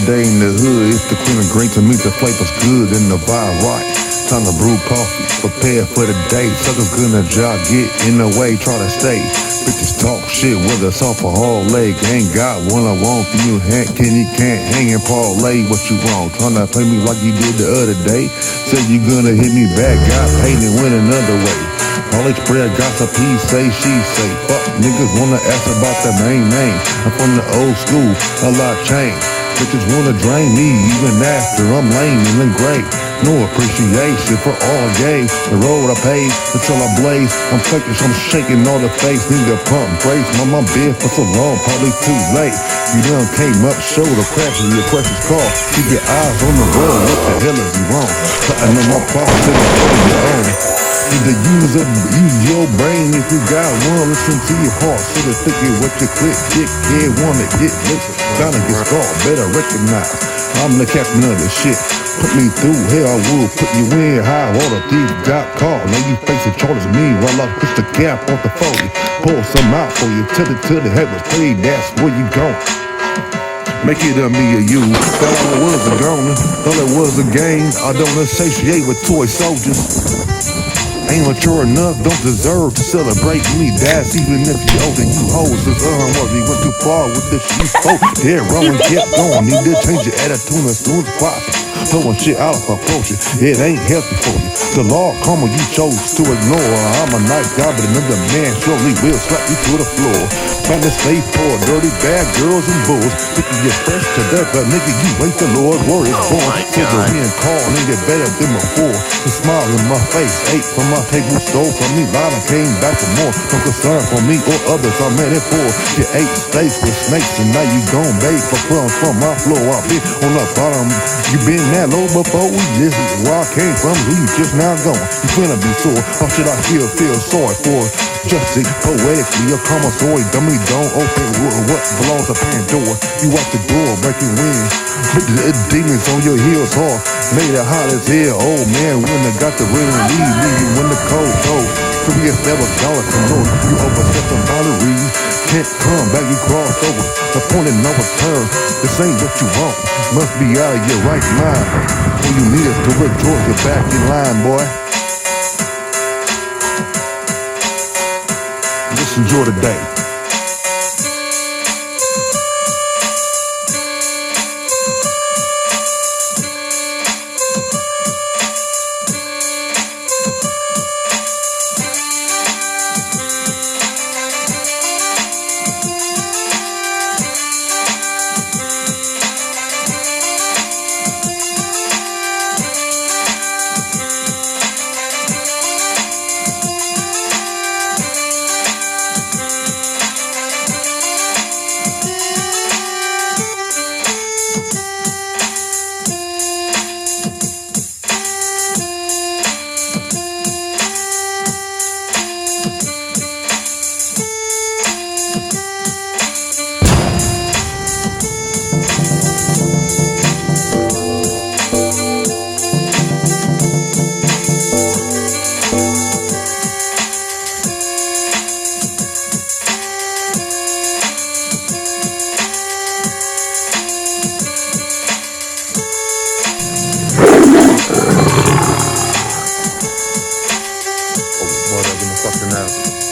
day in the hood. It's the queen of green to me, the flavor's good and the vibe right. Time to brew coffee, prepare for the day. Suckers gonna job, get in the way, try to stay. Bitches talk shit, whether it's off a hard leg. Ain't got one I want from you, can't hang and parlay what you want. Tryna play me like you did the other day. Said you gonna hit me back, got paid and went another way. All they spread gossip, he say, she say. Fuck niggas wanna ask about the main name. I'm from the old school, a lot changed. Bitches wanna drain me even after I'm lame and great. No appreciation for all I gave. The road I paved until I blaze. I'm faking, so I'm shaking all the face. Need a pump brace. Mama been for so long, probably too late. You done came up, show the crash of your precious car. Keep your eyes on the road. What the hell is you wrong? Cutting on my problem till it's over your own. Either use your brain if you got one. Listen to your heart, so to thinking what you click, kid, wanna get listen. Gotta get scarred, better recognize I'm the captain of this shit. Put me through hell, I will put you in high water. Thieves got caught, now you facing charges me while I push the cap off the 40. Pull some out for you, till the head was paid, that's where you going. Make it a me or you. Thought all it was a goner, thought it was a game. I don't associate with toy soldiers. Ain't mature enough, don't deserve to celebrate me. That's even if you older, you hoes is unworthy. Went too far with this you spoke. Dead wrong and kept going. Need to change your attitude as soon as possible. Throwing shit out of proportion, it ain't healthy for you. The law karma you chose to ignore. I'm a nice guy, but another man surely will slap you to the floor. Find this stay poor, dirty, bad girls and bulls. Thinking you're fresh to death, but nigga, you ain't the Lord. Word is born. Said the wind call, nigga, better than before. The smile in my face, ate from my table, stole from me, lied and came back for more. No concern for me or others, I meant it for. You ate steaks with snakes, and now you gon' beg for crumbs from my floor. I've been on the bottom, you been that low before. This is where I came from, who you just now going. You finna be sore, or should I feel sorry for? Justice, poetically, a common story. Dummy, don't open what belongs to Pandora. You out the door, breaking wind. Put the demons on your heels hard. Made it hot as hell. Old man, when I got the ring, leave when the cold goes. Korea's never dollar from north. You overstep the boundaries. Can't come back, you crossed over. The point of no return. This ain't what you want. Must be out of your right mind. All you need is to rejoice. You're back in line, boy. Just enjoy the day. Fucking ass.